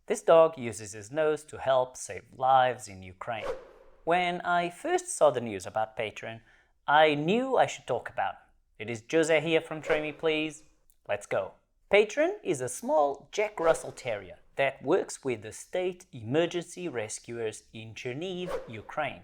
This dog uses his nose to help save lives in Ukraine. When I first saw the news about Patron, I knew I should talk about it. It is Jose here from Train Me Please. Let's go. Patron is a small Jack Russell Terrier that works with the state emergency rescuers in Chernihiv, Ukraine.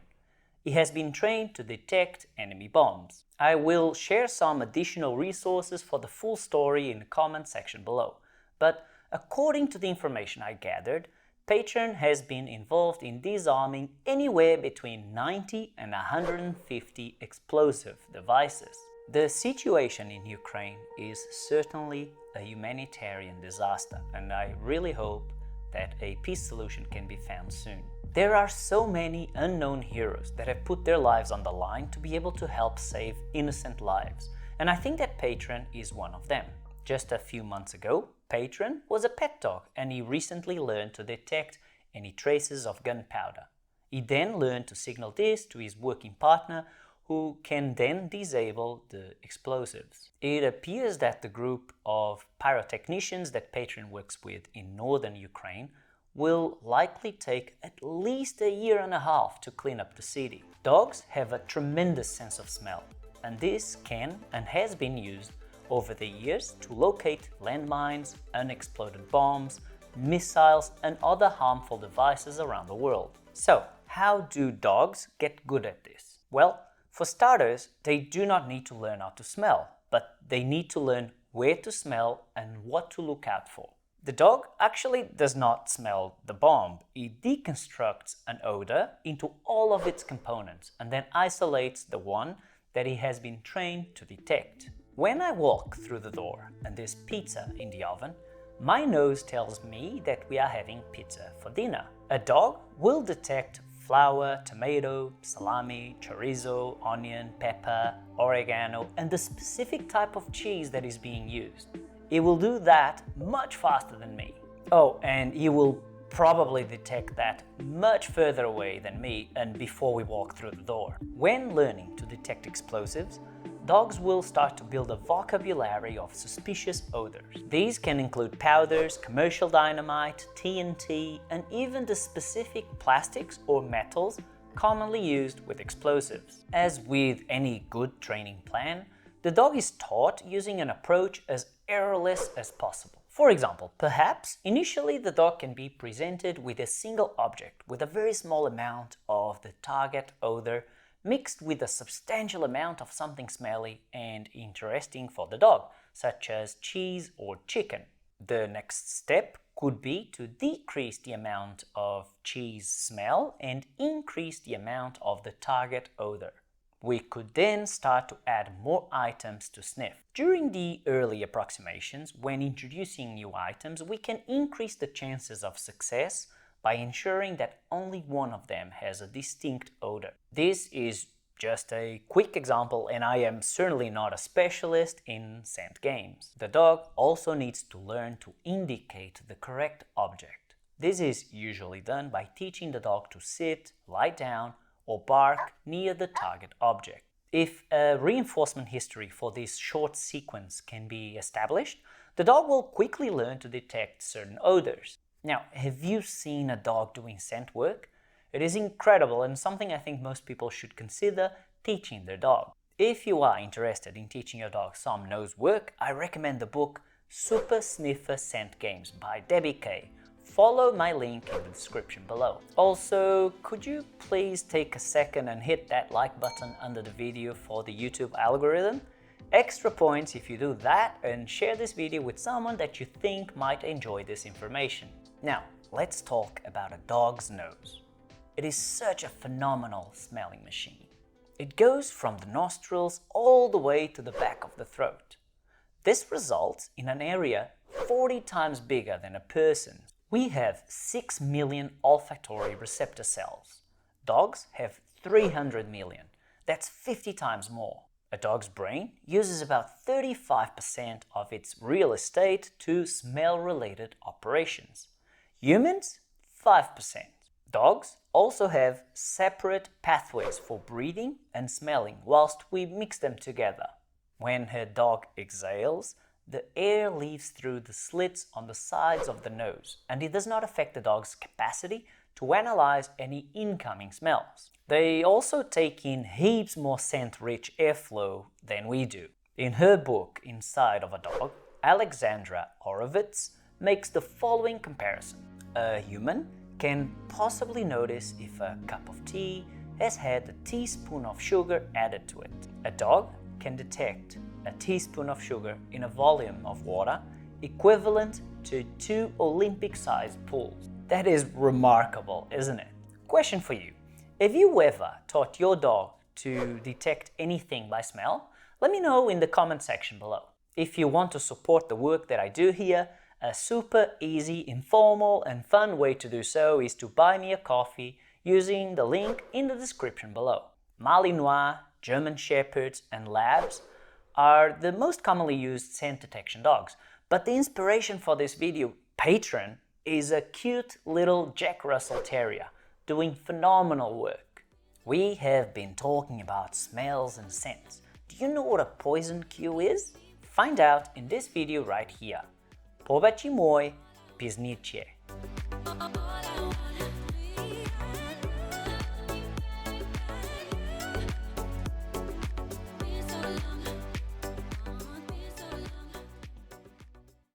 He has been trained to detect enemy bombs. I will share some additional resources for the full story in the comment section below. But according to the information I gathered, Patron has been involved in disarming anywhere between 90 and 150 explosive devices. The situation in Ukraine is certainly a humanitarian disaster, and I really hope that a peace solution can be found soon. There are so many unknown heroes that have put their lives on the line to be able to help save innocent lives, and I think that Patron is one of them. Just a few months ago, Patron was a pet dog, and he recently learned to detect any traces of gunpowder. He then learned to signal this to his working partner, who can then disable the explosives. It appears that the group of pyrotechnicians that Patron works with in northern Ukraine will likely take at least a year and a half to clean up the city. Dogs have a tremendous sense of smell, and this can and has been used over the years to locate landmines, unexploded bombs, missiles, and other harmful devices around the world. So, how do dogs get good at this? Well, for starters, they do not need to learn how to smell, but they need to learn where to smell and what to look out for. The dog actually does not smell the bomb. He deconstructs an odor into all of its components and then isolates the one that he has been trained to detect. When I walk through the door and there's pizza in the oven, my nose tells me that we are having pizza for dinner. A dog will detect flour, tomato, salami, chorizo, onion, pepper, oregano, and the specific type of cheese that is being used. He will do that much faster than me. Oh, and he will probably detect that much further away than me and before we walk through the door. When learning to detect explosives, dogs will start to build a vocabulary of suspicious odors. These can include powders, commercial dynamite, TNT, and even the specific plastics or metals commonly used with explosives. As with any good training plan, the dog is taught using an approach as errorless as possible. For example, perhaps initially the dog can be presented with a single object with a very small amount of the target odor mixed with a substantial amount of something smelly and interesting for the dog, such as cheese or chicken. The next step could be to decrease the amount of cheese smell and increase the amount of the target odor. We could then start to add more items to sniff. During the early approximations, when introducing new items, we can increase the chances of success by ensuring that only one of them has a distinct odor. This is just a quick example, and I am certainly not a specialist in scent games. The dog also needs to learn to indicate the correct object. This is usually done by teaching the dog to sit, lie down, or bark near the target object. If a reinforcement history for this short sequence can be established, the dog will quickly learn to detect certain odors. Now, have you seen a dog doing scent work? It is incredible and something I think most people should consider teaching their dog. If you are interested in teaching your dog some nose work, I recommend the book Super Sniffer Scent Games by Debbie Kay. Follow my link in the description below. Also, could you please take a second and hit that like button under the video for the YouTube algorithm? Extra points if you do that, and share this video with someone that you think might enjoy this information. Now, let's talk about a dog's nose. It is such a phenomenal smelling machine. It goes from the nostrils all the way to the back of the throat. This results in an area 40 times bigger than a person's. We have 6 million olfactory receptor cells. Dogs have 300 million. That's 50 times more. A dog's brain uses about 35% of its real estate to smell-related operations. Humans, 5%. Dogs also have separate pathways for breathing and smelling whilst we mix them together. When her dog exhales, the air leaves through the slits on the sides of the nose, and it does not affect the dog's capacity to analyze any incoming smells. They also take in heaps more scent-rich airflow than we do. In her book, Inside of a Dog, Alexandra Horowitz makes the following comparison. A human can possibly notice if a cup of tea has had a teaspoon of sugar added to it. A dog can detect a teaspoon of sugar in a volume of water equivalent to 2 Olympic-sized pools. That is remarkable, isn't it? Question for you. Have you ever taught your dog to detect anything by smell? Let me know in the comment section below. If you want to support the work that I do here, a super easy, informal and fun way to do so is to buy me a coffee using the link in the description below. Malinois, German Shepherds and Labs are the most commonly used scent detection dogs, but the inspiration for this video, Patron, is a cute little Jack Russell Terrier doing phenomenal work. We have been talking about smells and scents. Do you know what a poison cue is? Find out in this video right here. Pobacci mój, piesnicie.